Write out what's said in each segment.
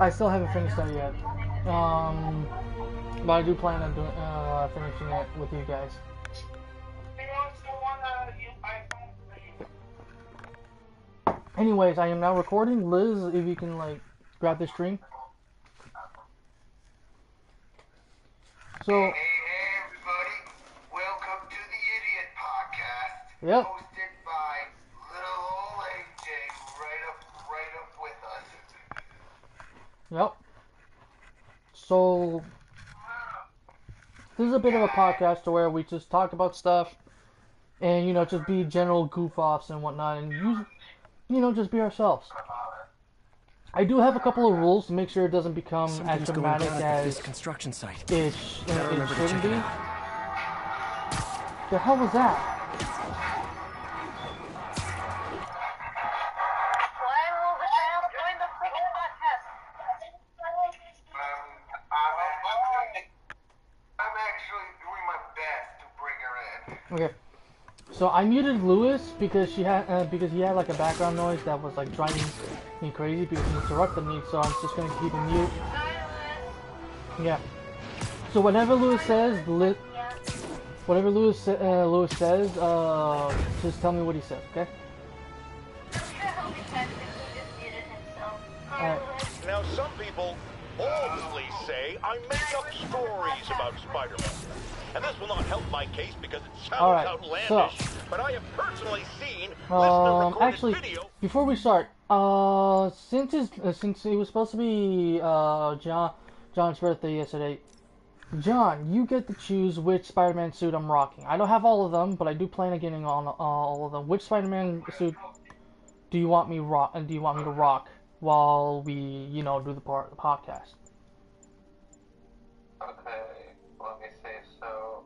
I still haven't finished that yet. But I do plan on doing finishing it with you guys. Anyways, I am now recording. Liz, if you can like grab the stream. So. Hey everybody! Welcome to the Idiot Podcast. Yep. Hosted by little old AJ, right up with us. Yep. So this is a bit of a podcast to where we just talk about stuff, and you know, just be general goof offs and whatnot, and you know, just be ourselves. I do have a couple of rules to make sure it doesn't become as dramatic as this construction site. it shouldn't be. The hell was that? I'm actually doing my best to bring her in. Okay. So I muted Lewis because he had like a background noise that was like driving me crazy because he interrupted me. So I'm just gonna keep him mute. Yeah. So whenever Lewis says, Lewis says, just tell me what he says, okay? Alright. Now, some people boldly say I make up stories about Spider-Man. And this will not help my case because it sounds outlandish, but I have personally seen listener-recorded actually, video. before we start, since it was supposed to be John's birthday yesterday, John, you get to choose which Spider-Man suit I'm rocking. I don't have all of them, but I do plan on getting on all of them. Which Spider-Man suit do you want me to rock while we, you know, do the podcast? Okay, let me see. So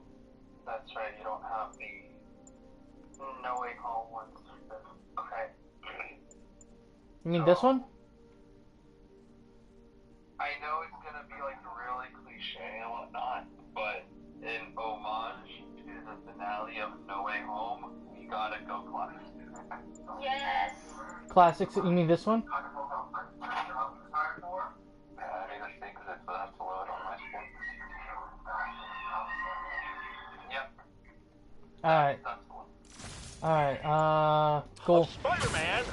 that's right. You don't have the No Way Home ones. Okay. You mean this one? I know it's gonna be like really cliche and whatnot, but in homage to the finale of No Way Home, we gotta go classic. Yes. Classics. You mean this one? I need to see because it's have to load on my screen. Yep. Alright. That's the one. Alright, cool. Spider-Man,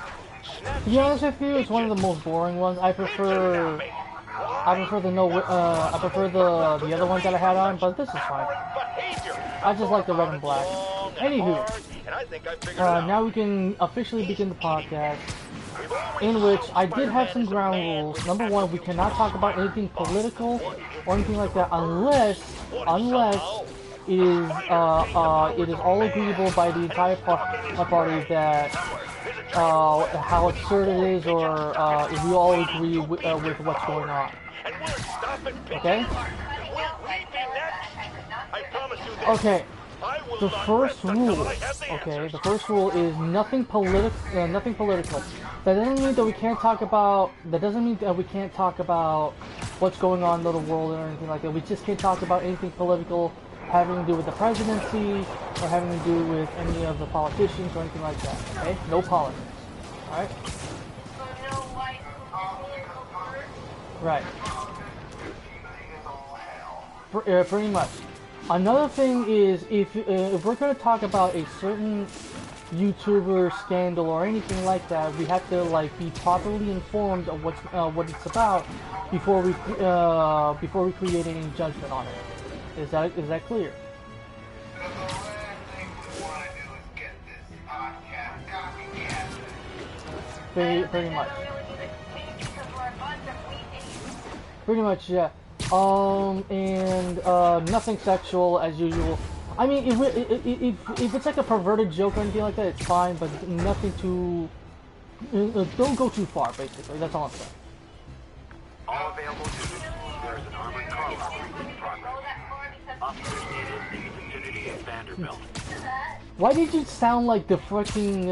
To be honest with you, it's one of the most boring ones. I prefer the other ones that I had on, but this is fine. I just like the red and black. Anywho, now we can officially begin the podcast, in which I did have some ground rules. Number one, we cannot talk about anything political or anything like that unless it is all agreeable by the entire party that how absurd it is, or if we all agree with what's going on. Okay? Okay. The first rule is nothing political. That doesn't mean that we can't talk about. That doesn't mean that we can't talk about what's going on in the world or anything like that. We just can't talk about anything political having to do with the presidency or having to do with any of the politicians or anything like that. Okay? No politics. All right? Right. Pretty much. Another thing is, if we're going to talk about a certain YouTuber scandal or anything like that, we have to like be properly informed of what it's about before we create any judgment on it. Is that clear? Pretty much. Pretty much, yeah. And nothing sexual as usual. I mean, if it's like a perverted joke or anything like that, it's fine, but nothing too. Don't go too far, basically. That's all I'm saying. All available units. There is an armored car robbery in progress. Officers needed in the vicinity of Vanderbilt. Why did you sound like the freaking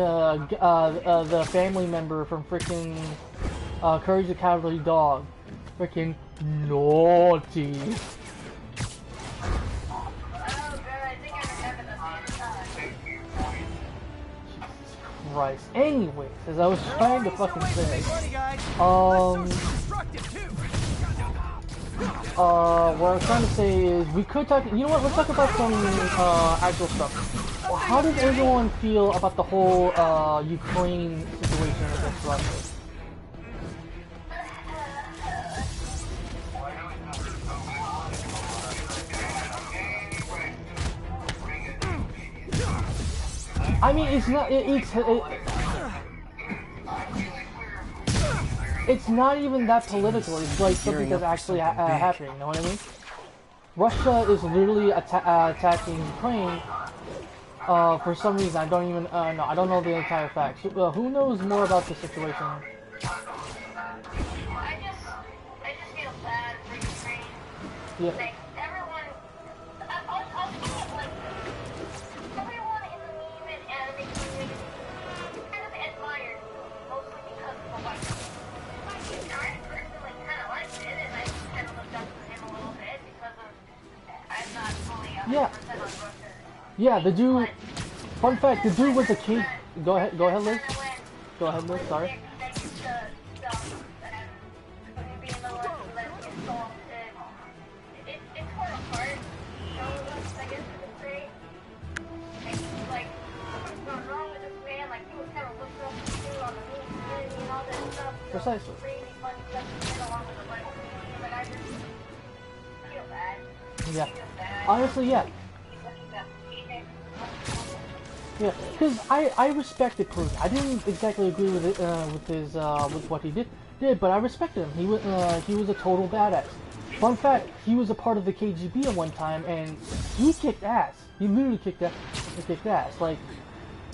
the family member from freaking Courage the Cowardly Dog? Freaking naughty. Jesus Christ. Anyways, as I was trying to fucking say, what I was trying to say is we could talk. You know what? Let's talk about some actual stuff. Well, how does everyone feel about the whole Ukraine situation against Russia? I mean, it's not. It's not even that political. It's like something that's actually happening. You know what I mean? Russia is literally attacking Ukraine for some reason. I don't even know. I don't know the entire facts. Who knows more about the situation? I just feel bad for Ukraine. Yeah. Like, everyone, I'll say it, like, everyone in the meme and anime community kind of admired me, mostly because of the white people. I personally kind of liked it, and I kind of looked up to him a little bit because of, I'm not fully 100% on Russia. Yeah, the dude. Fun fact: the dude was a kid. Go ahead, Liz. Go ahead, Liz. Sorry. Precisely. Yeah. Honestly, yeah. Yeah, because I respected Putin. I didn't exactly agree with it, with what he did, but I respected him. He was a total badass. Fun fact: he was a part of the KGB at one time, and he kicked ass. He literally kicked ass. Like,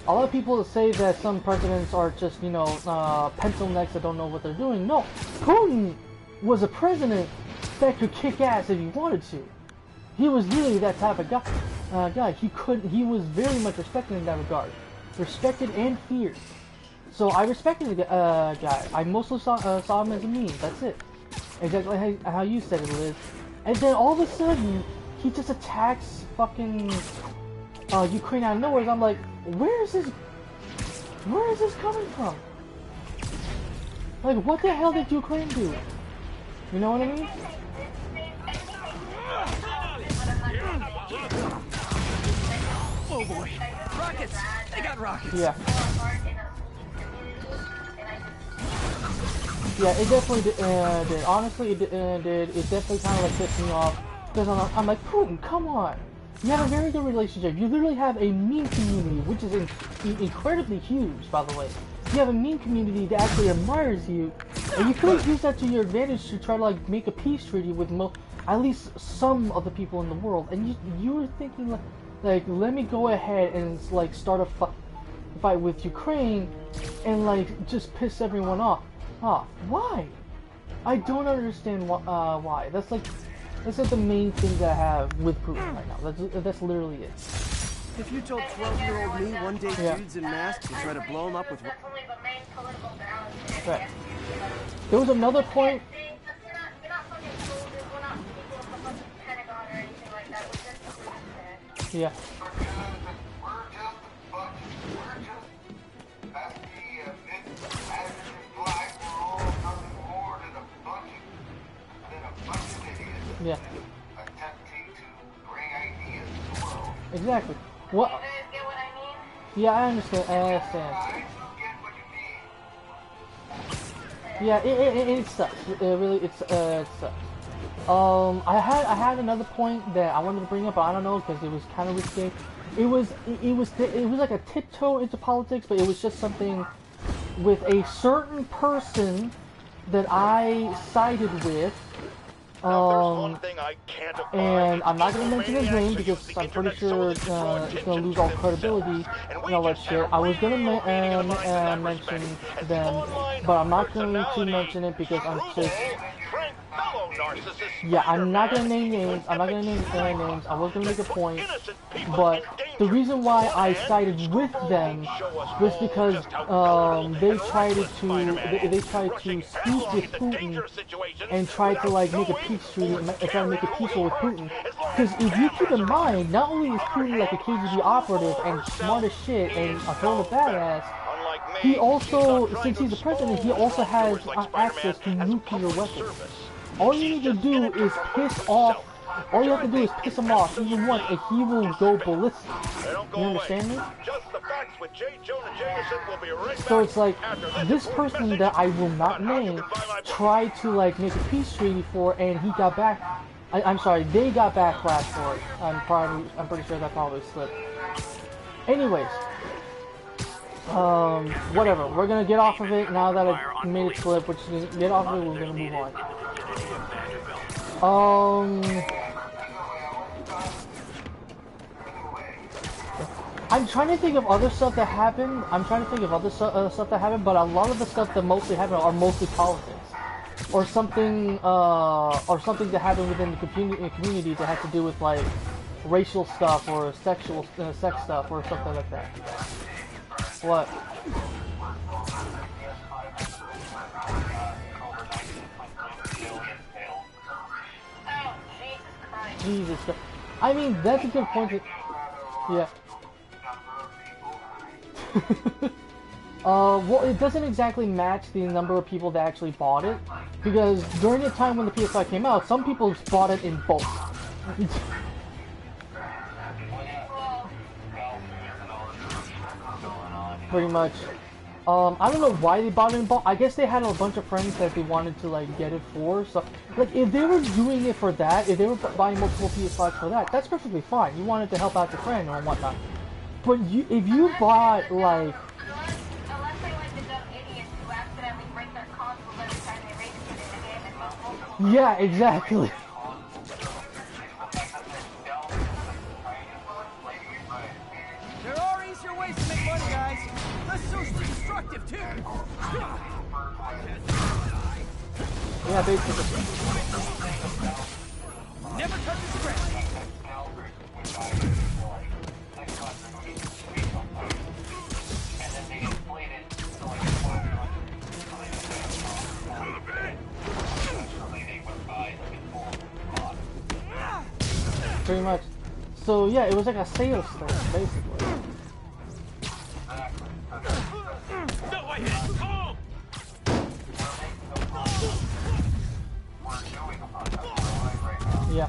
a lot of people say that some presidents are just, you know, pencil necks that don't know what they're doing. No, Putin was a president that could kick ass if he wanted to. He was really that type of guy. He was very much respected in that regard. Respected and feared. So I respected the guy. I mostly saw him as a meme. That's it. Exactly how you said it, Liz. And then all of a sudden, he just attacks fucking Ukraine out of nowhere. I'm like, where is this coming from? Like, what the hell did Ukraine do? You know what I mean? Oh boy, rockets! They got rockets! Yeah. Yeah, it definitely did. Honestly, it did. It definitely kind of like pissed me off. Because I'm like, Putin, come on. You have a very good relationship. You literally have a meme community, which is incredibly huge, by the way. You have a meme community that actually admires you, and you could use that to your advantage to try to like make a peace treaty with at least some of the people in the world. And you were thinking like let me go ahead and like start a fight with Ukraine and like just piss everyone off. Why? I don't understand why. That's like the main thing that I have with Putin right now. That's literally it. If you told 12-year-old me one day dudes in masks would try to blow them up with... Right. There was another point... Yeah. Yeah. Exactly. What? Yeah, I understand. Yeah, it sucks. It really, it sucks. I had another point that I wanted to bring up, but I don't know because it was kind of risky. It was like a tiptoe into politics, but it was just something with a certain person that I sided with. And I'm not going to mention his name because I'm pretty sure it's going to lose all credibility and all that shit. I was going to mention them, but I'm not going to mention it because I'm just... Yeah, I'm not going to name names. I'm not going to name names. I was going to make a point, but the reason why I sided with them was because they tried to speak with Putin and try to like make a peace treaty and try to make it peaceful with Putin. Because if you keep in mind, not only is Putin like a KGB operative and smart as shit and a total badass, he also, since he's the president, he also has access to nuclear weapons. All you need to do is piss off. All you have to do is piss him off even once, and he will go ballistic. You understand me? So it's like, this person that I will not name tried to like make a peace treaty for, and he got back. I'm sorry, they got backlash for it. I'm pretty sure that probably slipped. Anyways, whatever. We're gonna get off of it now that I made it slip. We're just gonna get off of it. We're gonna move on. I'm trying to think of other stuff that happened. But a lot of the stuff that mostly happened are mostly politics, or something that happened within the community that had to do with like racial stuff or sexual sex stuff or something like that. What? Jesus Christ. I mean, that's a good point. Yeah. Well, it doesn't exactly match the number of people that actually bought it, because during the time when the PS5 came out, some people bought it in bulk. Pretty much. I don't know why they bought it in bulk. I guess they had a bunch of friends that they wanted to like get it for. So, like, if they were doing it for that, if they were buying multiple PS5s for that, that's perfectly fine. You wanted to help out your friend or whatnot. But if you bought like, yeah, exactly. There are easier ways to make money, guys. Less socially destructive too. Yeah, basically. Never touch the script. Pretty much. So yeah, it was like a sales thing, basically. Yeah.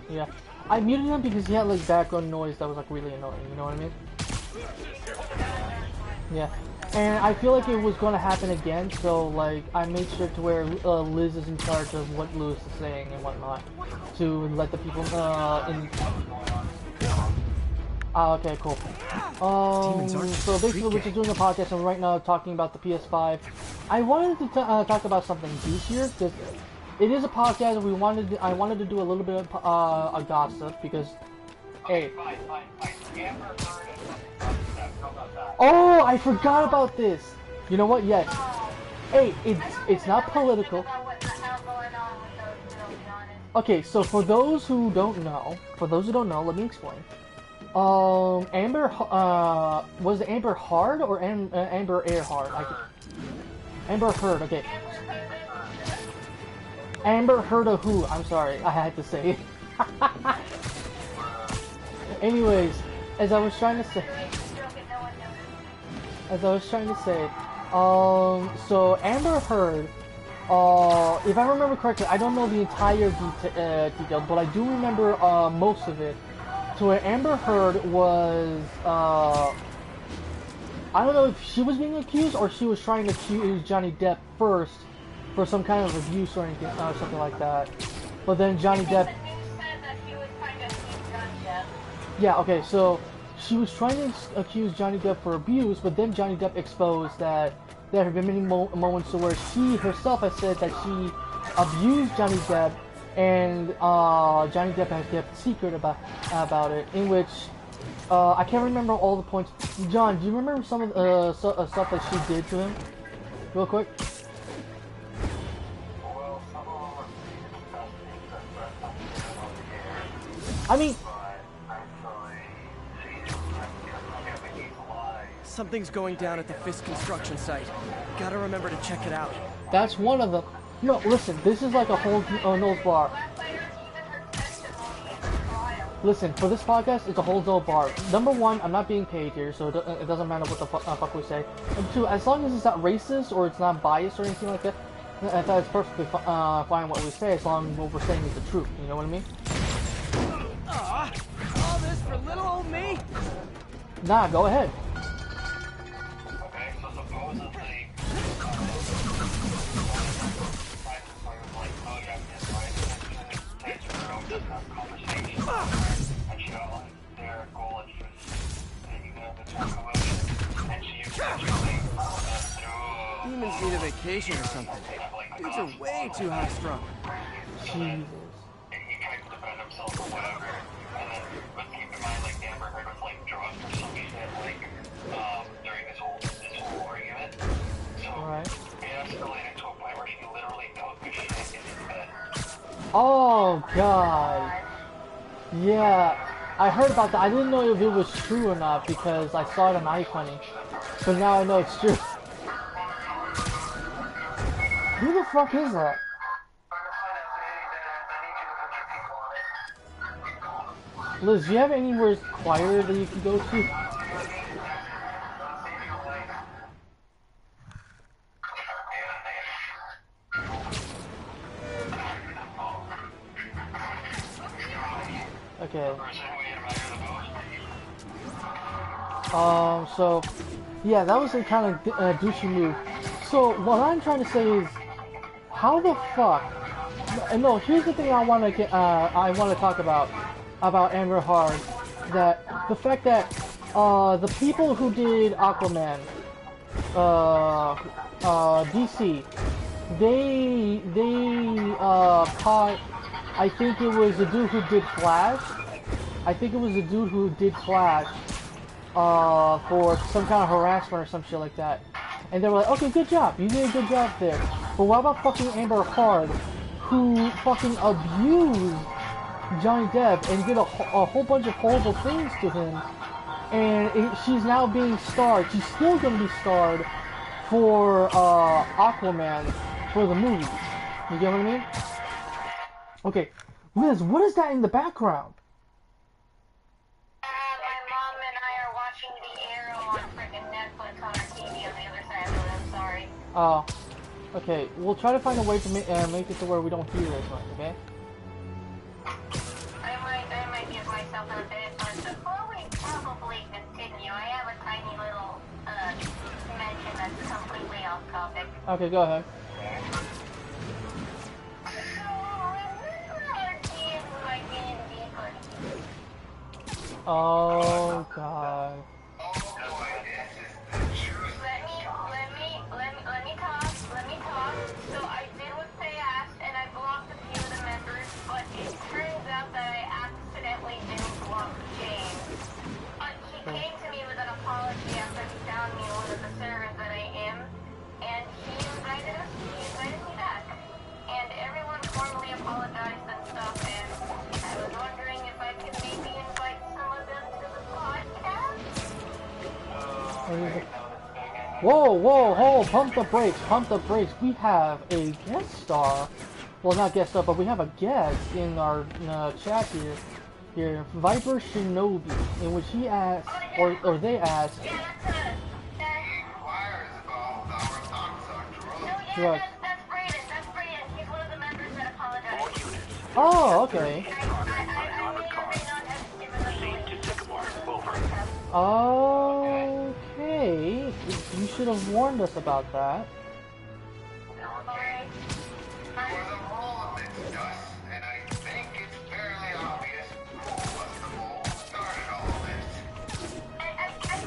Yeah. I muted him because he had like background noise that was like really annoying, you know what I mean? Yeah. And I feel like it was going to happen again, so like I made sure to where Liz is in charge of what Lewis is saying and whatnot, to let the people in. Okay, cool. So basically, we're just doing a podcast, and right now talking about the PS5. I wanted to talk about something juicier because it is a podcast, and I wanted to do a little bit of a gossip because, hey. Oh, I forgot about this. You know what? Yes. Hey, it's not political. Okay, so for those who don't know, let me explain. Amber, was it Amber Heard or Amber Earhart? Amber Heard. Okay. Amber Heard of who? I'm sorry, I had to say it. Anyways, as I was trying to say, so Amber Heard, if I remember correctly, I don't know the entire detail, but I do remember most of it. So where Amber Heard was, I don't know if she was being accused or she was trying to accuse Johnny Depp first for some kind of abuse or anything, or something like that. But then Johnny Depp. Yeah, okay, so she was trying to accuse Johnny Depp for abuse, but then Johnny Depp exposed that there have been many moments where she herself has said that she abused Johnny Depp, and Johnny Depp has kept secret about it, in which I can't remember all the points. John, do you remember some of the stuff that she did to him? Real quick. I mean, something's going down at the Fisk construction site. Gotta remember to check it out. That's one of them. No, listen, this is like a whole Knowles bar. Listen, for this podcast, it's a whole dope bar. Number one, I'm not being paid here, so it doesn't matter what the fuck we say. And two, as long as it's not racist or it's not biased or anything like that, I thought it's perfectly fine what we say, as long as what we're saying is the truth. You know what I mean? All this for little old me? Nah, go ahead. Okay, so supposedly, and she outlined their goal and Demons need a vacation or something. Dudes are way too high strung. Jesus. and he tried to defend himself or whatever. And then, but keep in mind, like Amber Heard was like drugged or some shit, like during this whole argument. So Alright. it escalated to a point where she literally took a shit in his bed. Oh god. Yeah, I heard about that. I didn't know if it was true or not because I saw it on iFunny. But now I know it's true. Who the fuck is that? Liz, do you have anywhere quieter that you can go to? Okay. So, yeah, that was a kind of douchey move. So, what I'm trying to say is, how the fuck? No, here's the thing I want to talk about Amber Heard. That the fact that the people who did Aquaman, DC, they caught. I think it was the dude who did Flash. For some kind of harassment or some shit like that. And they were like, okay, good job. You did a good job there. But what about fucking Amber Heard, who fucking abused Johnny Depp and did a whole bunch of horrible things to him? And she's now being starred. She's still going to be starred for Aquaman for the movie. You get what I mean? Okay, Liz, what is that in the background? My mom and I are watching The Arrow on freaking Netflix on our TV on the other side of it. I'm sorry. Oh, okay. We'll try to find a way to make it to where we don't hear as much, okay? I might give myself a bit, but before we probably continue, I have a tiny little mention that's completely off topic. Okay, go ahead. Oh god. Let me talk. So I did what they asked, and I blocked a few of the members, but it turns out that I accidentally didn't block James. He came to me with an apology after he found me on one of the servers that I am, and he invited me back. And everyone formally apologized and stuff, and I was wondering if I could maybe invite some of them to the podcast. Whoa, pump the brakes. We have a guest star. Well, not guest star, but we have a guest in our chat here. Viper Shinobi, in which he asked, or they asked, drugs. That's Brayden. He's one of the members that apologized. Oh, okay. I may or may not have given them Okay. You should have warned us about that.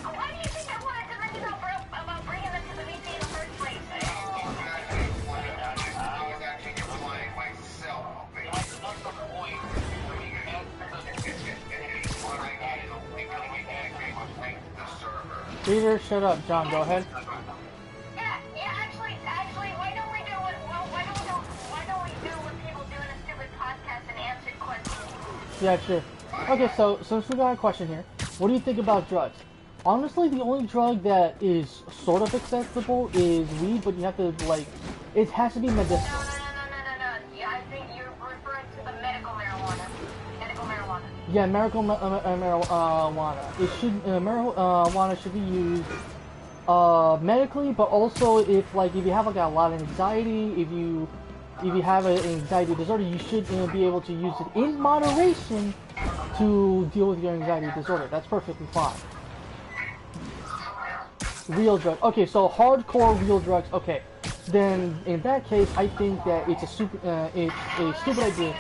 Why do you think I wanted to mention about bringing them to the VC in the first place? Peter, shut up. John, go ahead. Actually, why don't we do what people do in a stupid podcast and answer questions? Yeah, sure. Okay, so since we got a question here, what do you think about drugs? Honestly, the only drug that is sort of acceptable is weed, but you have to, like, it has to be medicinal. No. Yeah, I think you're referring to the medical marijuana. Yeah, marijuana. It should marijuana should be used medically, but also if you have like a lot of anxiety, if you have an anxiety disorder, you should be able to use it in moderation to deal with your anxiety disorder. That's perfectly fine. Real drugs. Okay, so hardcore real drugs. Okay, then in that case, I think that it's a stupid idea.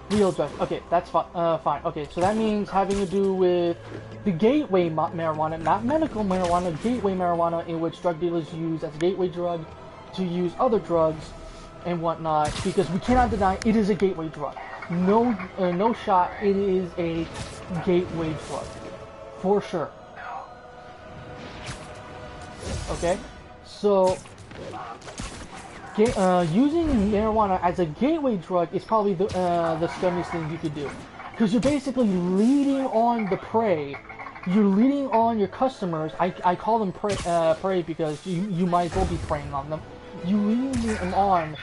Real drugs. Okay, that's fine. Okay, so that means having to do with the gateway marijuana, not medical marijuana, gateway marijuana, in which drug dealers use as a gateway drug to use other drugs and whatnot, because we cannot deny it is a gateway drug. No shot. It is a gateway drug, for sure. Okay, so using marijuana as a gateway drug is probably the scummiest thing you could do, because you're basically leading on the prey. You're leading on your customers. I call them prey because you might as well be preying on them. You leading them on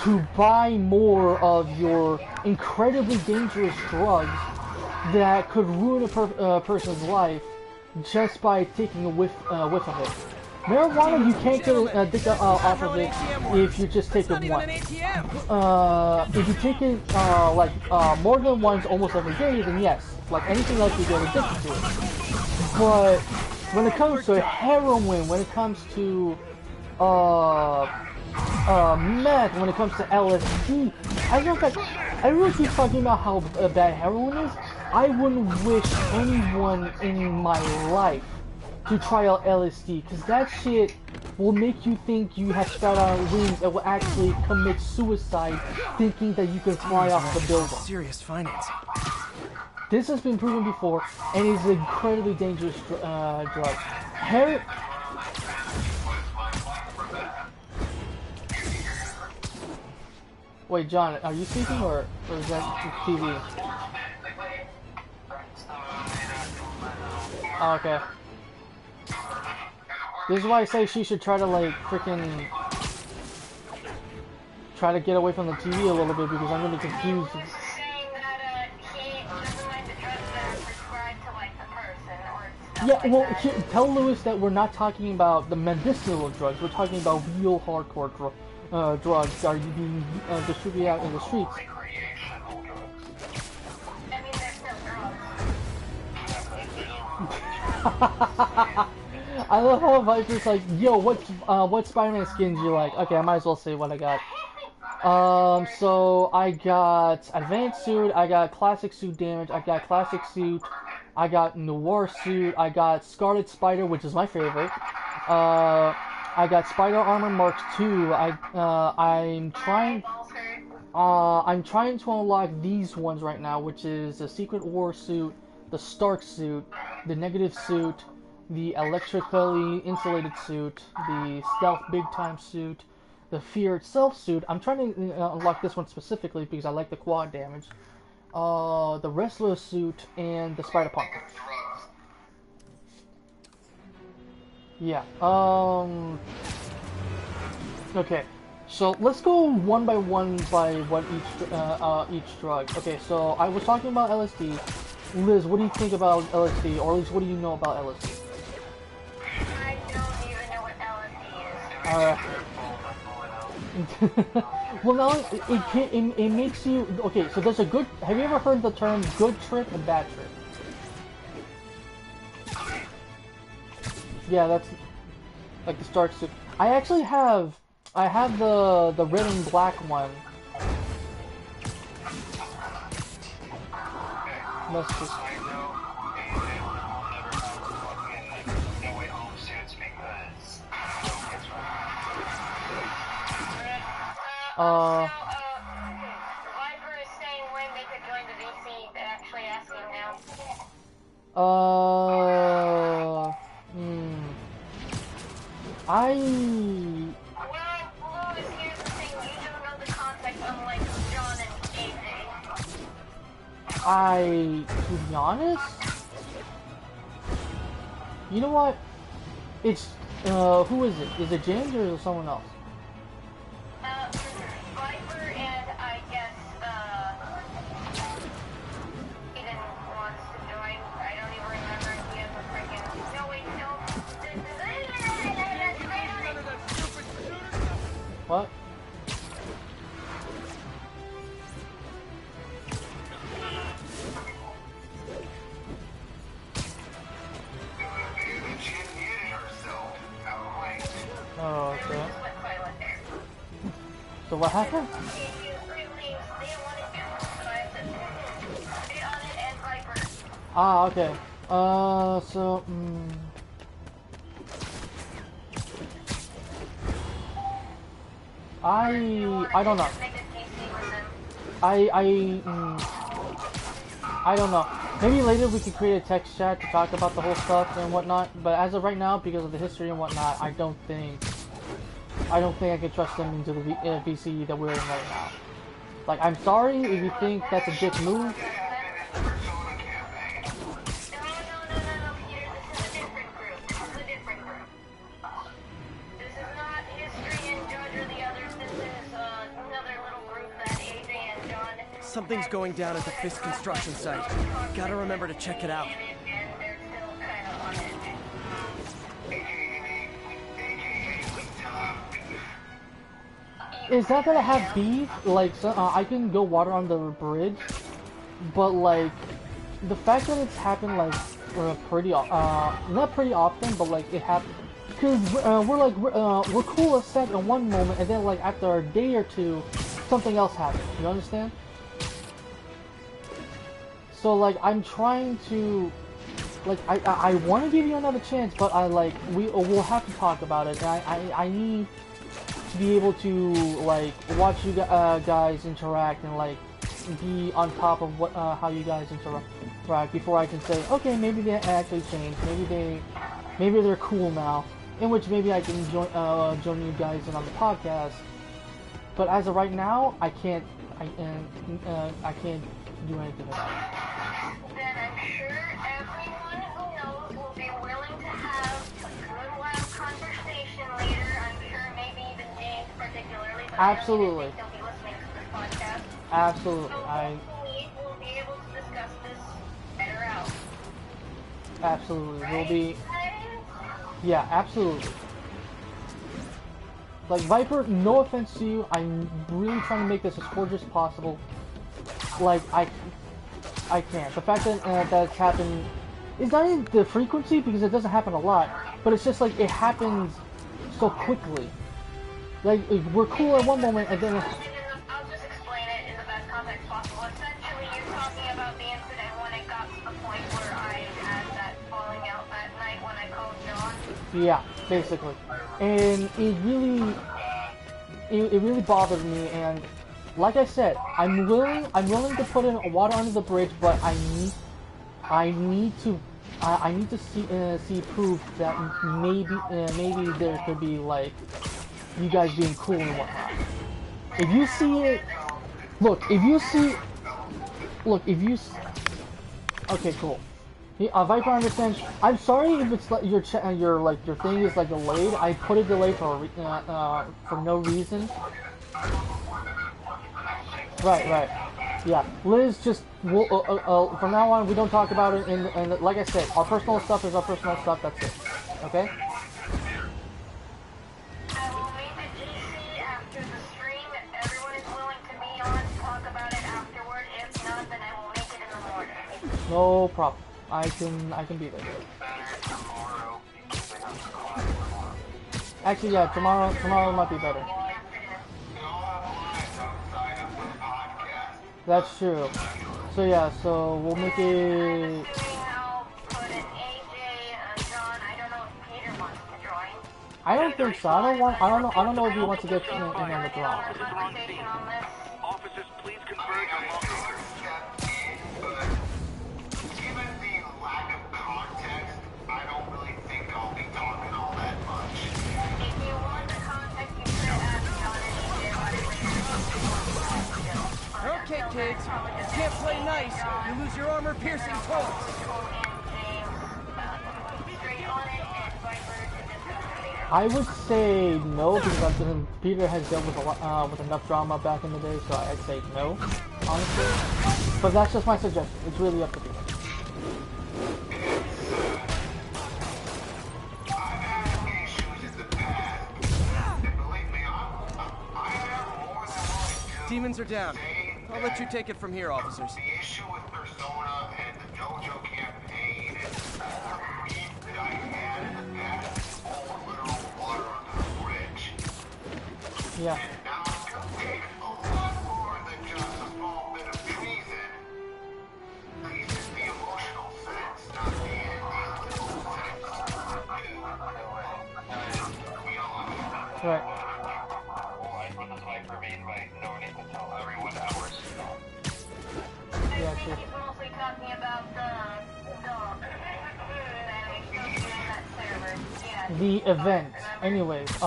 to buy more of your incredibly dangerous drugs that could ruin a person's life just by taking a whiff of it. Marijuana, you can't get addicted off of it if you just take it once. If you take it more than once almost every day, then yes, like anything else, you get addicted to it. But when it comes to heroin, when it comes to meth, when it comes to LSD, I really keep talking about how bad heroin is. I wouldn't wish anyone in my life to try out LSD, because that shit will make you think you have spread out wings and will actually commit suicide thinking that you can fly off the building. Serious financing. This has been proven before, and is an incredibly dangerous drug. Wait, John, are you speaking or is that TV? Oh, okay. This is why I say she should try to try to get away from the TV a little bit, because I'm gonna be confused. Saying that he doesn't like the drugs that are prescribed to the person or stuff Yeah, well, tell Lewis that we're not talking about the medicinal drugs. We're talking about real hardcore drugs that are being distributed out in the streets. I mean, there's no drugs. I love how Viper's like, yo, what Spider-Man skins you like? Okay, I might as well say what I got. So I got Advanced Suit, I got Classic Suit Damage, I got Classic Suit, I got Noir Suit, I got Scarlet Spider, which is my favorite. I got Spider Armor Mark II. I'm trying to unlock these ones right now, which is the Secret War Suit, the Stark Suit, the Negative Suit, the Electrically Insulated Suit, the Stealth Big Time Suit, the Fear Itself Suit. I'm trying to unlock this one specifically because I like the quad damage. The Wrestler Suit, and the Spider Punk. Yeah, okay, so let's go one by one by what each drug. Okay, so I was talking about LSD. Liz, what do you think about LSD, or at least what do you know about LSD? I don't even know what LSD is. Well, now it makes you okay. So there's a good. Have you ever heard the term good trip and bad trip? Yeah, that's like the Stark Suit. I actually have. I have the red and black one. Must just. Viper is saying when they could join the VC. They're actually asking now. Well, Louis, here's the thing. You don't know the context, unlike John and AJ. To be honest, you know what? It's who is it? Is it James or is it someone else? So what happened? Ah, okay. So, I don't know. I don't know. Maybe later we could create a text chat to talk about the whole stuff and whatnot. But as of right now, because of the history and whatnot, I don't think I can trust them into the VC that we're in right now. Like, I'm sorry if you think that's a dick move. Something's going down at the Fisk construction site. Gotta remember to check it out. Is that I have beef? Like, so, I can go water on the bridge, but like, the fact that it's happened like pretty, not pretty often, but like it happened, because we're cool as set in one moment, and then like after a day or two, something else happens. You understand? So like, I'm trying to, like, I want to give you another chance, but we'll have to talk about it. And I need to be able to like watch you guys interact and like be on top of what how you guys interact before I can say, okay, maybe they actually changed, maybe they're cool now, in which maybe I can join you guys in on the podcast. But as of right now, I can't do anything about it. Then I'm sure everyone who knows will be willing to have a good loud conversation later. I'm sure maybe even James particularly. But Absolutely. I don't think they'll be listening to this podcast. Absolutely. So hopefully we'll be able to discuss this better out. Absolutely. Right? We'll be. Yeah, absolutely. Like, Viper, no offense to you, I'm really trying to make this as cordial as possible. Like, I can't. The fact that that's happened, it's not even the frequency, because it doesn't happen a lot, but it's just like, it happens so quickly. Like, we're cool at one moment, and then it's... I'll just explain it in the best context possible. Essentially, you're talking about the incident when it got to the point where I had that falling out that night when I called John. Yeah, basically. And it really bothered me, and like I said, I'm willing to put in water under the bridge, but I need to see proof that maybe there could be like you guys being cool and whatnot. If you see it, okay, cool. Viper understands. I'm sorry if it's like your thing is like delayed. I put it delayed for no reason. Right. Yeah, Liz, just from now on we don't talk about it. And like I said, our personal stuff is our personal stuff. That's it. Okay. I will meet the GC after the stream. If everyone is willing to be on to talk about it afterward. If not, then I will make it in the morning. No problem. I can be there. Actually, yeah, tomorrow might be better. That's true. So yeah, so we'll make it. I don't think so. I don't know if he wants to get in on the draw. Officers, please converge on Given the lack of context, I don't really think I'll be talking all that much. If you want the context, you could ask John and Okay, kids. You can't play nice. You lose your armor-piercing toes. I would say no, because Peter has dealt with with enough drama back in the day, so I'd say no, honestly. But that's just my suggestion. It's really up to Peter. Demons are down. I'll let you take it from here, officers. The issue with Persona and the Dojo campaign is all the beef that I had in the past is all literal water under the bridge. Yeah. And now I'm comparing Right. What does Viper mean by no one needs to tell everyone hours? Yeah, I sure. think he's mostly talking about that server. Yeah. The event. Anyways, Maybe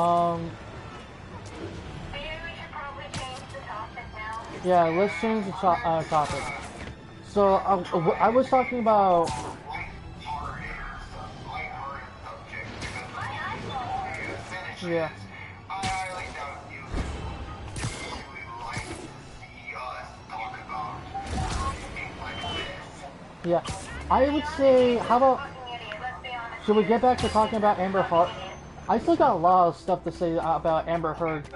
we should probably change the topic now. yeah, let's change the topic. So, I was talking about... Yeah. I highly doubt you would like to see us talk about things like this. Yeah. I would say, how about... Should we get back to talking about Amber Heard? I still got a lot of stuff to say about Amber Heard,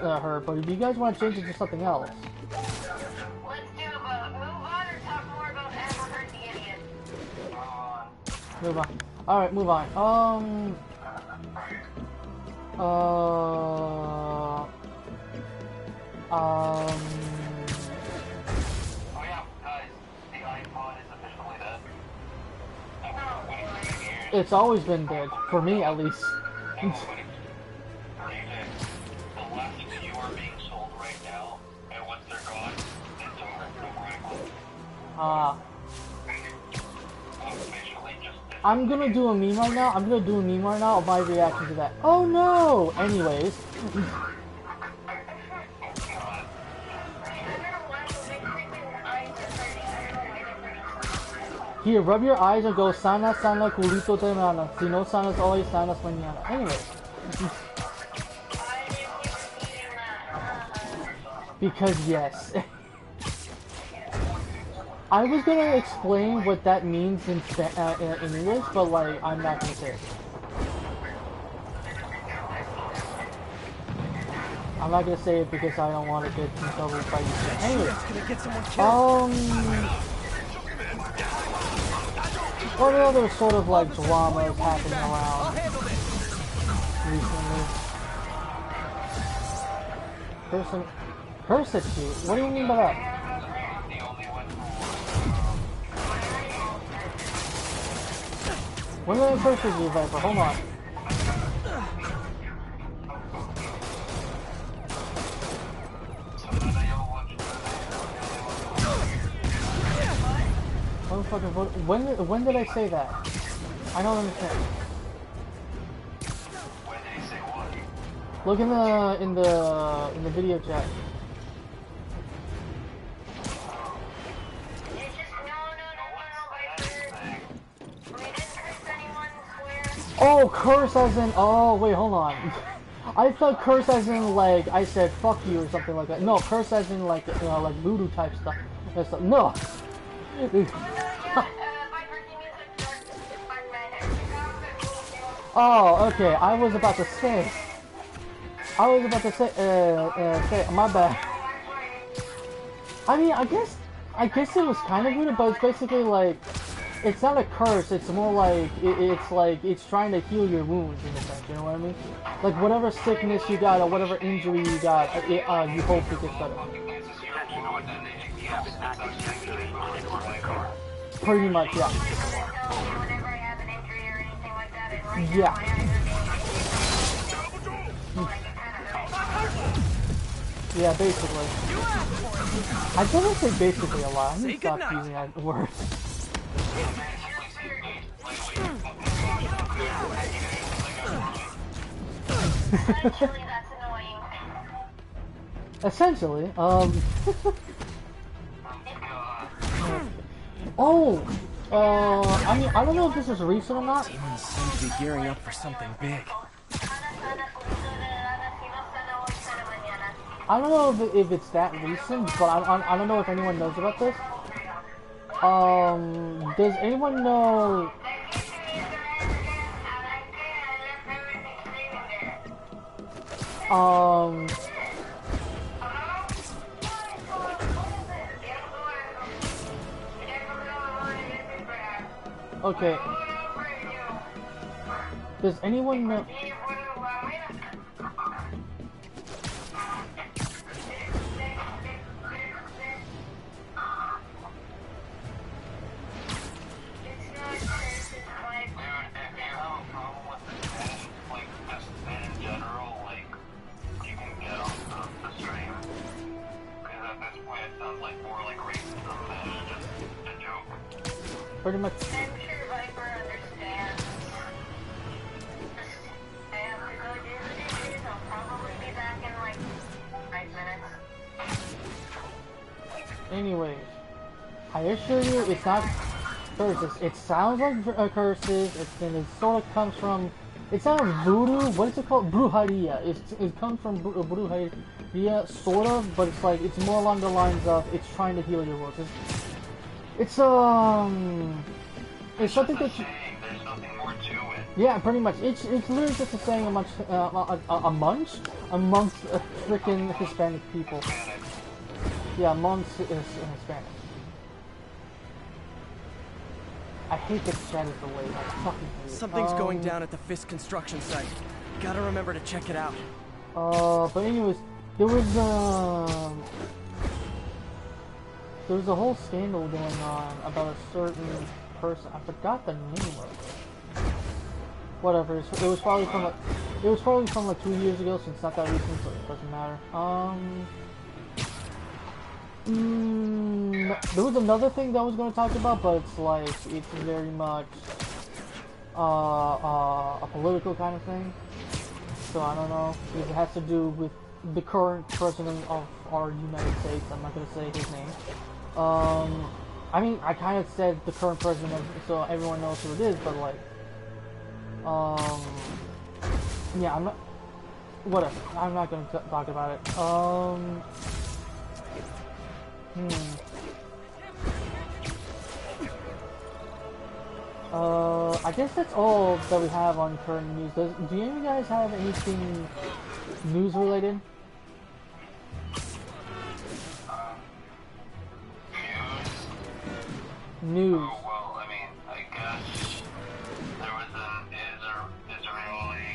but if you guys want to change it to something else. Let's do about move on or talk more about Amber Heard the idiot. Move on. Alright, move on. Oh yeah, guys, the iPod is officially dead. It's always been dead, for me at least. The last few are being sold right now, and once they're gone, it's over. Officially just I'm gonna do a meme right now. I'm gonna do a meme right now of my reaction to that. Oh no! Anyways. Here, rub your eyes and go, sana sana culito de mana. Si no sanas hoy, sanas mañana. Anyways. Because yes. I was gonna explain what that means in English, but like, I'm not gonna say it. I'm not gonna say it because I don't want to get in trouble by you. Anyway, what other sort of like drama is happening around recently? Persecute? What do you mean by that? When did I persecute you, Viper? Hold on. When did I say that? I don't understand. when they say what? Look in the video chat. Oh, curse as in, oh, wait, hold on. I thought curse as in, like, I said fuck you or something like that. No, curse as in, like, like voodoo type stuff. No. Oh, okay, I was about to say, my bad. I mean, I guess it was kind of weird, but it's basically like, it's not a curse, it's more like, it's trying to heal your wounds in a sense, you know what I mean? Like, whatever sickness you got, or whatever injury you got, you hope it gets better. Pretty much, yeah. Yeah. Yeah, basically. I don't say basically a lot. I'm gonna stop using that word. Actually, that's annoying. Essentially, oh, I mean, I don't know if this is recent or not. Demons seem to be gearing up for something big. I don't know if it's that recent, but I don't know if anyone knows about this. Does anyone know? Okay. Does anyone know? pretty much. I'm sure Viper understands. I have to go do the dishes. I'll probably be back in like 5 minutes. Anyways, I assure you, it's not curses. It sounds like curses. It sort of comes from. It sounds voodoo. What is it called? Brujeria. It comes from brujeria, sort of, but it's like it's more along the lines of it's trying to heal your wounds. It's something that you. There's nothing more to it. Yeah, pretty much. It's literally just a saying amongst freaking Hispanic people. Yeah, amongst Hispanic. I hate that chat is delayed. I fucking hate it. Something's going down at the Fisk construction site. Gotta remember to check it out. But anyways, there was a whole scandal going on about a certain person. I forgot the name of it. Whatever. It was probably from like 2 years ago, since it's not that recent, so it doesn't matter. There was another thing that I was going to talk about, but it's like it's very much a political kind of thing. So I don't know, because it has to do with the current president of our United States. I'm not going to say his name. I mean, I kind of said the current president, so everyone knows who it is, but like, yeah, I'm not. Whatever. I'm not going to talk about it. I guess that's all that we have on current news. Do you guys have anything news related? News. Oh, well, I mean, I guess there was an Israeli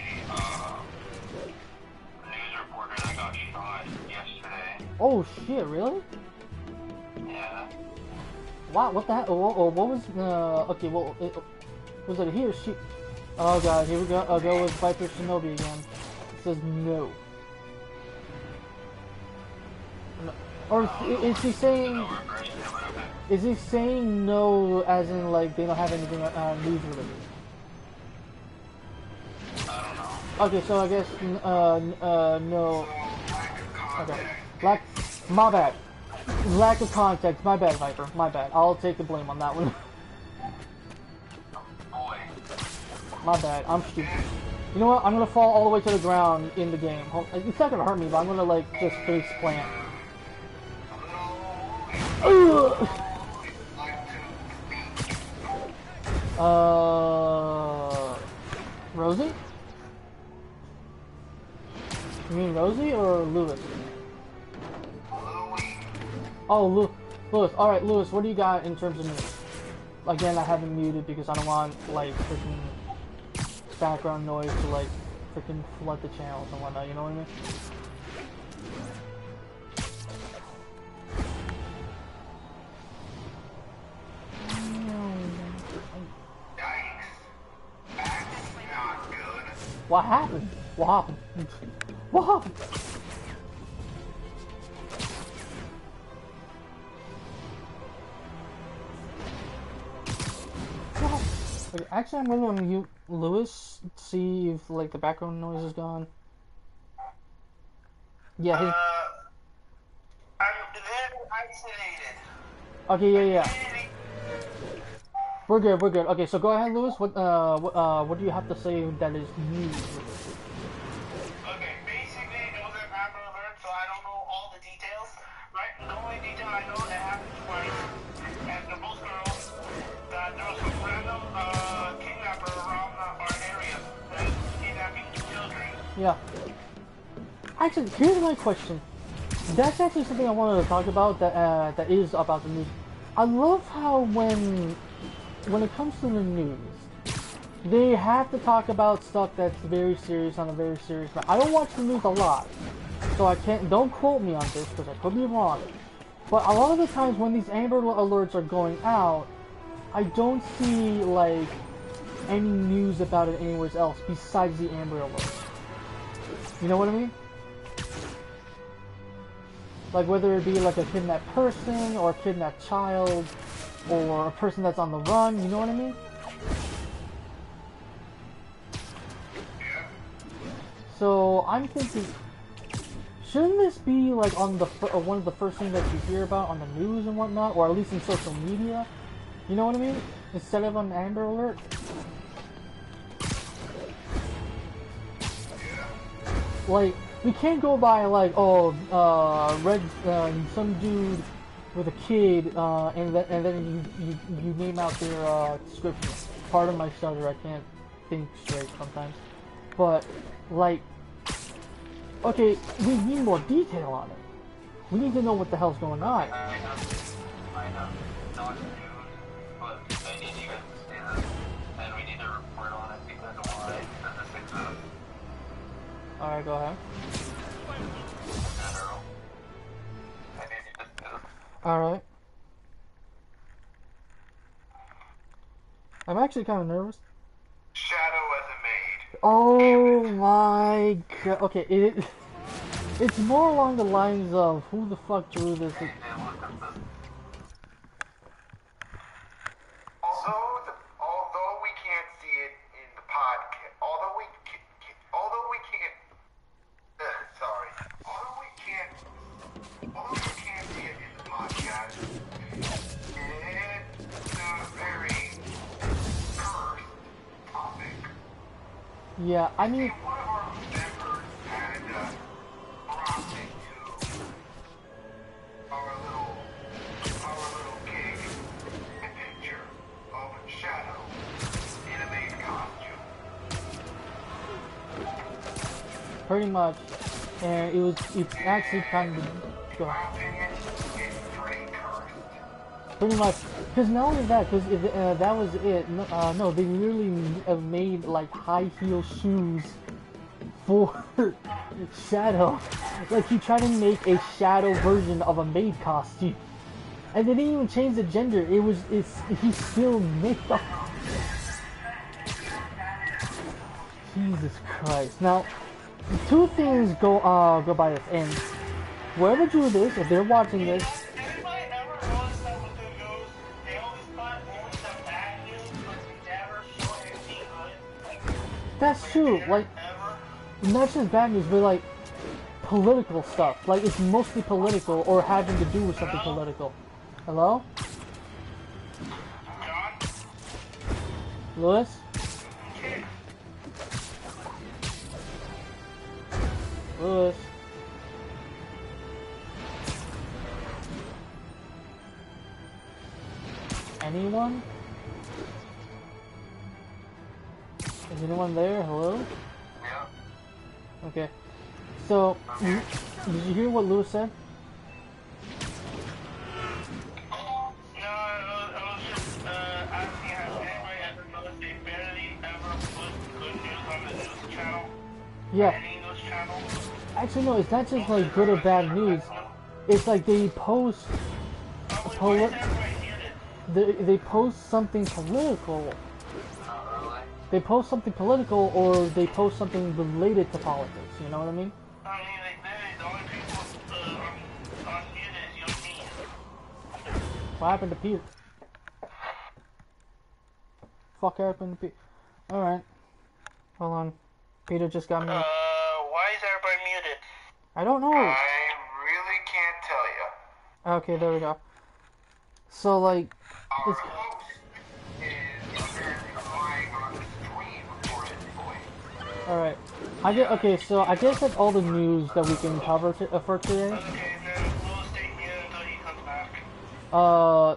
news reporter that got shot yesterday. Oh shit! Really? Yeah. Wow, what the heck? What was okay, well, was it he or she? Oh god, here we go. I'll go with Viper Shinobi again. It says no. Or is he saying... Is he saying no as in, like, they don't have anything news related? I don't know. Okay, so I guess, no. Okay. My bad. Lack of context. My bad, Viper. My bad. I'll take the blame on that one. Boy. My bad. I'm stupid. You know what? I'm gonna fall all the way to the ground in the game. It's not gonna hurt me, but I'm gonna, like, just face plant. Rosie? You mean Rosie or Lewis? Oh, Lewis. Alright, Lewis, what do you got in terms of news? Again, I haven't muted because I don't want, like, freaking background noise to, like, freaking flood the channels and whatnot, you know what I mean? What happened? What happened? What happened? Okay, actually, I'm gonna mute Lewis, see if, like, the background noise is gone. Yeah, his... I'm isolated. Okay, yeah. We're good. Okay, so go ahead, Lewis. What do you have to say that is news? Okay, basically, it was an Amber Alert, so I don't know all the details. Right? The only detail I know that happened twice, and the both girls, that there was some random kidnapper around our area that was kidnapping children. Yeah. Actually, here's my question. That's actually something I wanted to talk about. That is about the news. I love how when it comes to the news, they have to talk about stuff that's very serious on a very serious matter. I don't watch the news a lot, so I can't. Don't quote me on this because I could be wrong. But a lot of the times when these Amber Alerts are going out, I don't see like any news about it anywhere else besides the Amber Alert. You know what I mean? Like whether it be like a kidnapped person or a kidnapped child, or a person that's on the run, you know what I mean? So I'm thinking, shouldn't this be like on the one of the first things that you hear about on the news and whatnot, or at least in social media? You know what I mean? Instead of on Amber Alert. Like, we can't go by like, oh, some dude with a kid, and then you name out their description. Part of my stutter, I can't think straight sometimes. But like, okay, we need more detail on it. We need to know what the hell's going on. I know, not news, but I need you guys to say this, and we need to report on it because of why, because the 6 of us. Alright, go ahead. I need you to say this. Alright. I'm actually kind of nervous. Shadow as a maid. Oh my god. Okay, it's more along the lines of who the fuck drew this. Although we can't see it in the podcast, although we can't see it in the podcast, it's a very cursed topic. Yeah, I mean, One of our members had brought me to our little gig a picture of Shadow in a maid costume. pretty much, and it's actually kind of, In my opinion, it's pretty cursed. pretty much, because not only that, because that was it, no, they literally made like high heel shoes for Shadow. Like, he tried to make a Shadow version of a maid costume. And they didn't even change the gender, he's still makeup. Jesus Christ. Now, two things go by this, and whoever drew this, if they're watching this, Anybody ever noticed that with the news, they always put only the bad news, but they never show anything good? that's true, like, Ever? not just bad news, but like, political stuff. Like, it's mostly political, or having to do with something political. Hello? John? Lewis? Lewis? Anyone? Is anyone there? Hello? Yeah. Okay. So, did you hear what Lewis said? No, I was just asking, has anybody ever noticed they barely ever put good news on the news channel? Yeah. Any news channel? Actually, no, it's not just like good or bad news. It's like they post Why is everybody muted? they post something political. Not really. They post something political, or they post something related to politics. You know what I mean? I mean, like, the only people unmuted is you and me. What happened to Peter? Fuck happened to Peter? All right. Hold on. Peter just got me. Why is everybody muted? I don't know. I really can't tell you. Okay, there we go. So like, Our it's, host is apparently relying on the stream for his voice. all right. Okay. So I guess that's all the news that we can cover for today. Okay, then we'll stay muted until he comes back.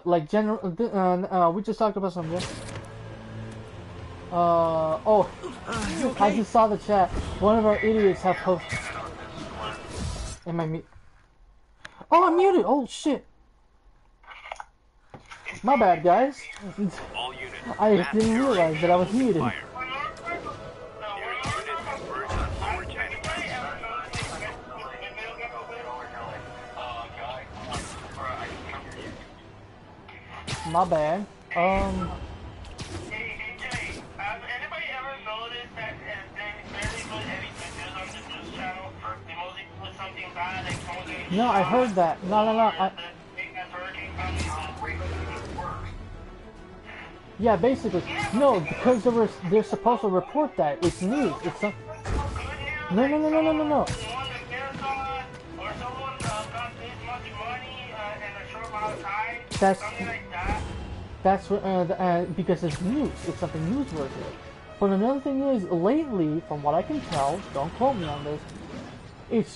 Like we just talked about something. Oh, I just saw the chat. One of our idiots have posted. Am I mute? Oh, I'm muted. Oh shit. My bad, guys. All units. I didn't realize that I was muted. Fire. Forward channel. My bad. Hey, Jay, has anybody ever noticed that they barely put any good news on the news channel? They mostly put something bad, like someone getting No, I heard that. No. Hurricane coming. Yeah, basically. No, because they're supposed to report that. It's news. It's some. No, no, no, no, no, no, no. That's what, because it's news. It's something newsworthy. But another thing is, lately, from what I can tell, don't quote me on this, it's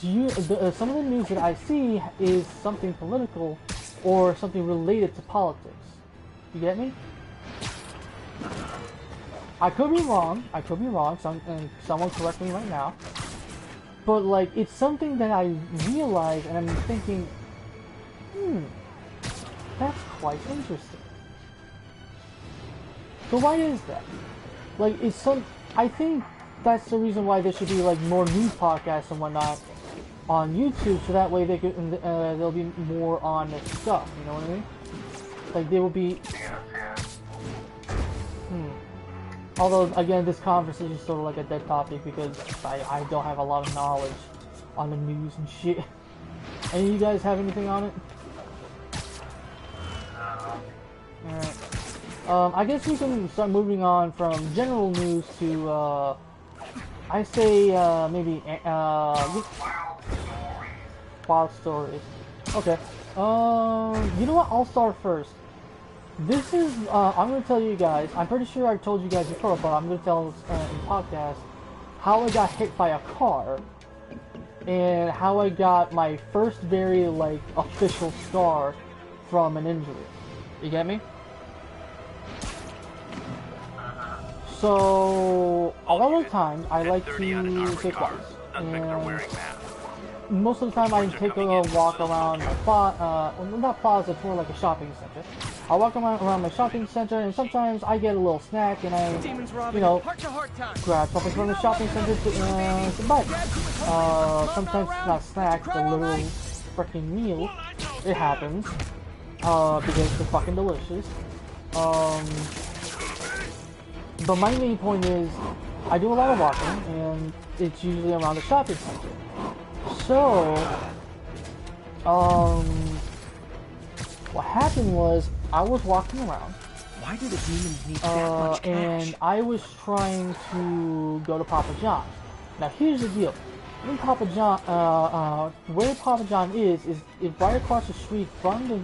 some of the news that I see is something political or something related to politics. You get me? I could be wrong. I could be wrong. Someone correct me right now. But like, it's something that I realize, and I'm thinking, that's quite interesting. So why is that? Like, I think that's the reason why there should be like more news podcasts and whatnot on YouTube, so that way they could they'll be more on this stuff. You know what I mean? Like they will be. Although again, this conversation is sort of like a dead topic because I don't have a lot of knowledge on the news and shit. Any of you guys have anything on it? Alright. I guess we can start moving on from general news to, I say, maybe, wild stories. Okay. You know what? I'll start first. This is, I'm going to tell you guys, I'm pretty sure I told you guys before, but I'm going to tell in the podcast how I got hit by a car and how I got my first very, like, official scar from an injury. You get me? So, a lot of the times, I like to take walks, and most of the time I take a walk around my not plaza, it's more like a shopping center. I walk around my shopping center, and sometimes I get a little snack, and I, you know, grab something from the shopping center to buy. Sometimes it's not snacks, it's a little freaking meal. It happens, because they're fucking delicious. But my main point is, I do a lot of walking, and it's usually around the shopping center. So, what happened was, I was walking around. Why do the demons need that much cash? And I was trying to go to Papa John's. Now here's the deal. In Papa John, where Papa John is right across the street from the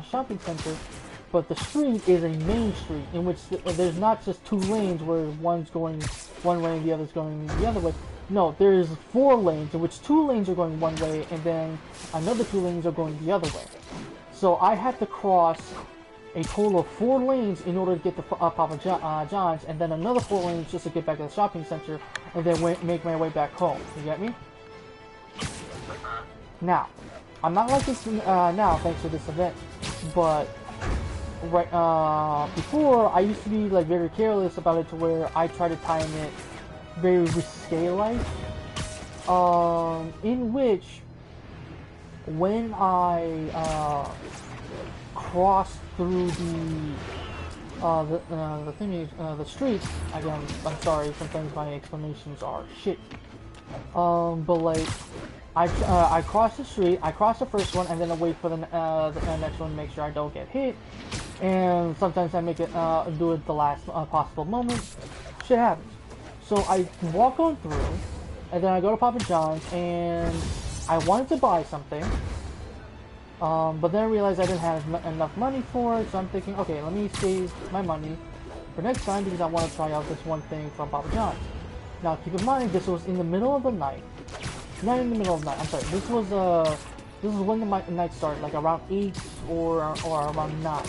shopping center, but the street is a main street in which there's not just two lanes where one's going one way and the other's going the other way. No, there's 4 lanes in which 2 lanes are going one way and then another 2 lanes are going the other way. So I had to cross a total of 4 lanes in order to get to Papa John's, and then another 4 lanes just to get back to the shopping center, and then make my way back home. You get me? Now, I'm not like this now thanks to this event, but right before I used to be like very careless about it to where I try to time it very risque like, in which when I crossed through the streets again. I'm sorry, sometimes my explanations are shit. But like, I cross the street, I cross the first one, and then I wait for the next one to make sure I don't get hit. And sometimes I make it do it the last possible moment. Shit happens. So I walk on through, and then I go to Papa John's, and I wanted to buy something. But then I realized I didn't have enough money for it, so I'm thinking, okay, let me save my money for next time because I want to try out this one thing from Papa John's. Now, keep in mind, this was in the middle of the night. Not in the middle of the night, I'm sorry. This was when the night started, like around 8 or around 9.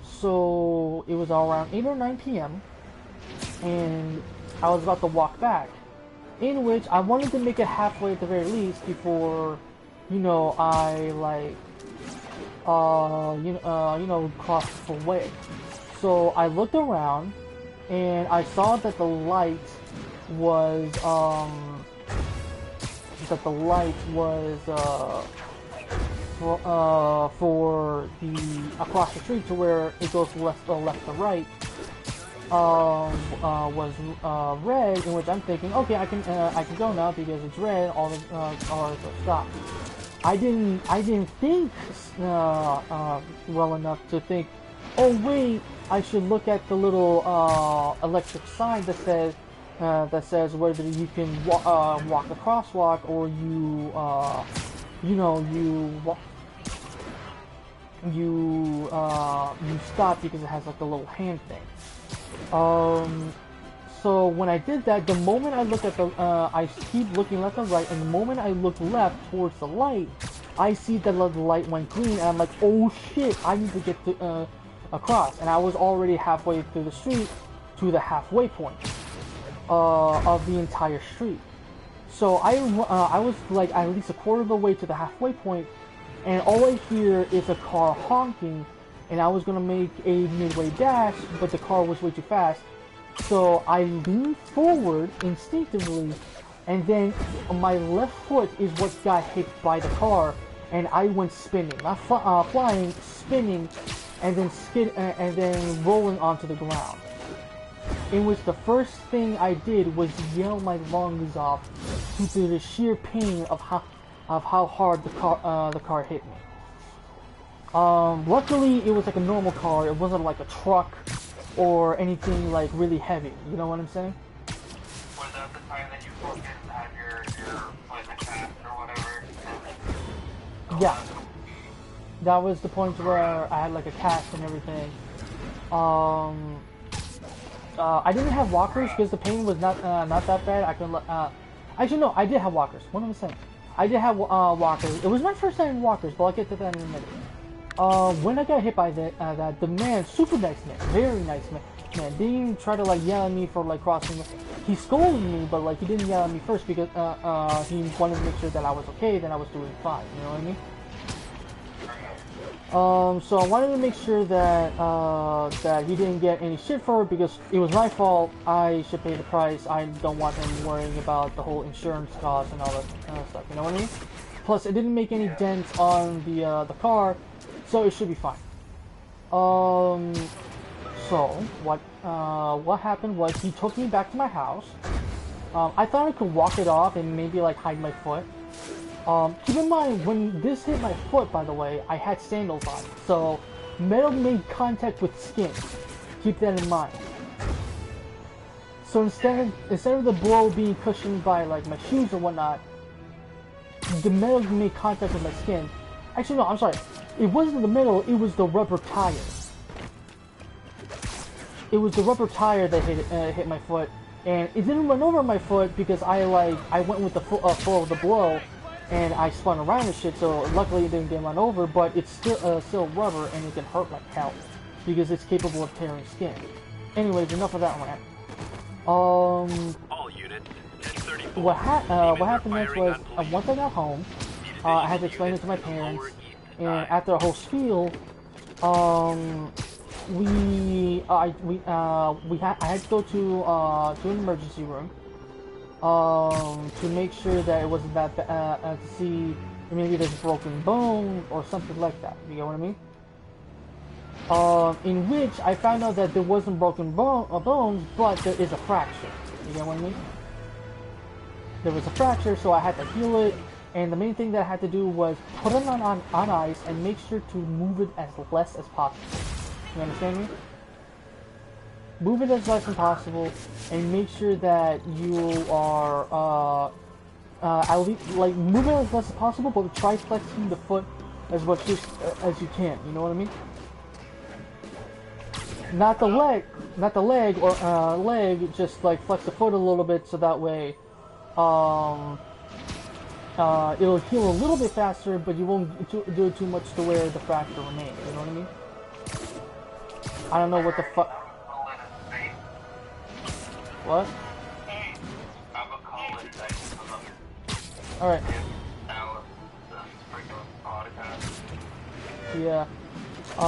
So, it was around 8 or 9 p.m. and I was about to walk back, in which I wanted to make it halfway at the very least before, you know, I like, cross the full way. So I looked around, and I saw that the light was, for the across the street to where it goes left to right, was red, in which I'm thinking, okay, I can go now because it's red. All the cars are stopped. I didn't think well enough to think oh wait, I should look at the little electric sign that says whether you can walk the crosswalk or you you stop because it has like a little hand thing. So when I did that, the moment I look at the, I keep looking left and right, and the moment I look left towards the light, I see that the light went green, and I'm like, oh shit, I need to get to, across. And I was already halfway through the street to the halfway point of the entire street. So I was like at least a quarter of the way to the halfway point, and all I hear is a car honking, and I was gonna make a midway dash, but the car was way too fast. So I leaned forward instinctively, and then my left foot is what got hit by the car, and I went spinning, not flying, spinning, and then rolling onto the ground. In which the first thing I did was yell my lungs off due to the sheer pain of how hard the car hit me. Luckily, it was like a normal car. It wasn't like a truck or anything like really heavy. You know what I'm saying? Was that the time that you fucking had your like a cast or whatever? Yeah. That was the point where I had like a cast and everything. I didn't have walkers because the pain was not that bad. I could actually no, I did have walkers. What am I saying? I did have walkers. It was my first time in walkers, but I'll get to that in a minute. When I got hit by that, the man, super nice man, very nice man, didn't even try to like yell at me for like crossing. He scolded me, but like he didn't yell at me first because he wanted to make sure that I was okay, then I was doing fine. You know what I mean? So I wanted to make sure that that he didn't get any shit for it because it was my fault. I should pay the price. I don't want him worrying about the whole insurance costs and all that kind of stuff. You know what I mean? Plus, it didn't make any dents on the car, so it should be fine. So what happened was he took me back to my house. I thought I could walk it off and maybe like hide my foot. Keep in mind, when this hit my foot, by the way, I had sandals on, so metal made contact with skin. Keep that in mind. So instead of the blow being cushioned by like my shoes or whatnot, the metal made contact with my skin. Actually, no, I'm sorry. It wasn't the metal, it was the rubber tire. It was the rubber tire that hit my foot, and it didn't run over my foot because I went with the flow of the blow. And I spun around and shit, so luckily it didn't get run over, but it's still rubber and it can hurt like hell because it's capable of tearing skin. Anyways, enough of that rant. All units, what happened next was once I got home, I had to explain it to my parents, and after a whole spiel, I had to go to an emergency room. To make sure that it wasn't that bad, to see maybe there's a broken bone or something like that. You get what I mean? In which I found out that there wasn't broken bones, but there is a fracture. You get what I mean? There was a fracture, so I had to heal it, and the main thing that I had to do was put it on ice and make sure to move it as less as possible. You understand me? Move it as less as possible, and make sure that you are at least like move it as less as possible, but try flexing the foot as much as you can. You know what I mean? Not the leg, or leg. Just like flex the foot a little bit, so that way, it'll heal a little bit faster, but you won't do it too much to where the fracture remains. You know what I mean? I don't know what the fuck. What? Alright. Yeah. I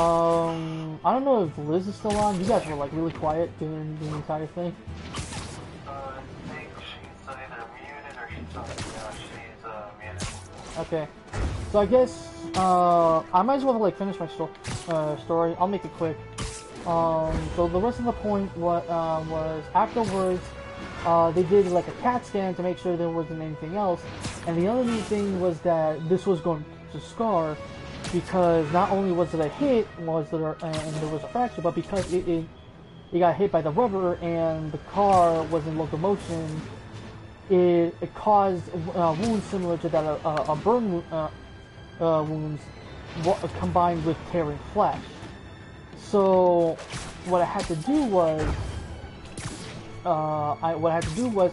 don't know if Liz is still on. You guys were like really quiet during the entire thing. I think she's either muted or she's muted. Okay. So I guess, I might as well like finish my story. I'll make it quick. So the rest of the point was afterwards, they did like a CAT scan to make sure there wasn't anything else, and the other neat thing was that this was going to scar, because not only was it a hit, and there was a fracture, but because it got hit by the rubber and the car was in locomotion, it caused wounds similar to that of burn wounds combined with tearing flesh. So what I had to do was I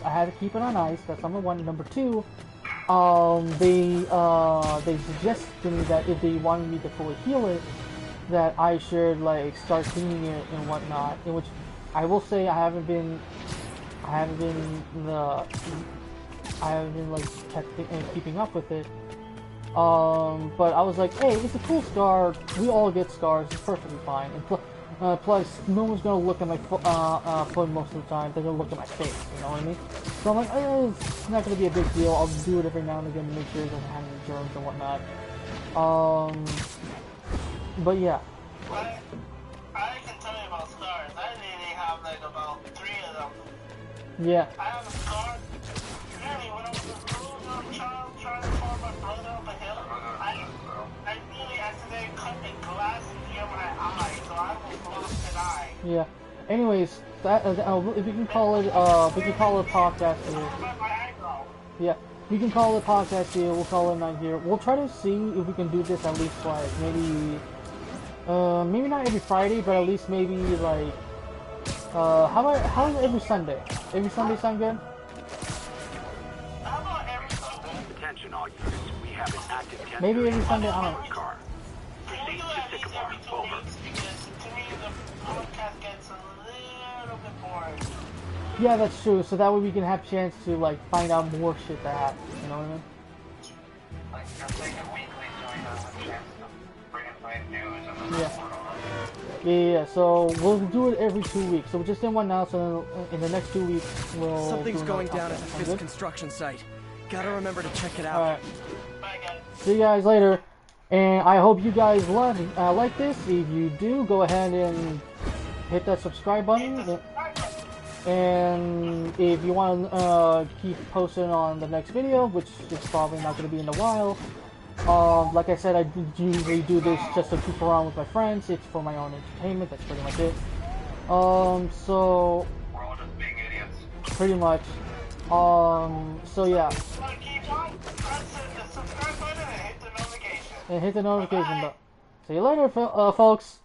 had to keep it on ice. That's number one. Number two, they suggested to me that if they wanted me to fully heal it, that I should like start cleaning it and whatnot. In which I will say I haven't been like keeping up with it. But I was like, hey, it's a cool scar. We all get scars. It's perfectly fine. And plus, no one's gonna look at my foot most of the time. They're gonna look at my face. You know what I mean? So I'm like, it's not gonna be a big deal. I'll do it every now and again to make sure it doesn't have any germs and whatnot. But yeah. I can tell you about scars. I really have like about 3 of them. Yeah. I have a scar. Really, when I was a little child trying to follow my brother up a hill, I really accidentally cut a glass near my eye, so I almost lost an eye. Yeah. Anyways, if we can call it a podcast here. Yeah. We can call it a podcast here. We'll call it a night here. We'll try to see if we can do this at least like maybe not every Friday, but at least maybe like how's every Sunday? Every Sunday sound good? How about every Sunday? Attention all units. We have an active test. Maybe every Sunday. I don't know. Car. Can we do at least every 2 weeks? Because to me the podcast gets a little bit boring. Yeah, that's true. So that way we can have a chance to like find out more shit that happens. You know what I mean? Like, just like a weekly so we have a chance to bring in news and then Yeah, so we'll do it every 2 weeks. So we just did one now, so in the next 2 weeks we'll Something's do going another down at the podcast. Sound Fisk good? construction site. Gotta remember to check it out. Alright. Bye, guys. See you guys later. And I hope you guys like this. If you do, go ahead and hit that subscribe button. And if you want to keep posting on the next video, which is probably not going to be in a while, like I said, I usually do this just to goof around with my friends. It's for my own entertainment. That's pretty much it. So we're all just being idiots. pretty much. So yeah. Keep on pressing the subscribe button and hit the notification. And hit the notification button. See you later, folks.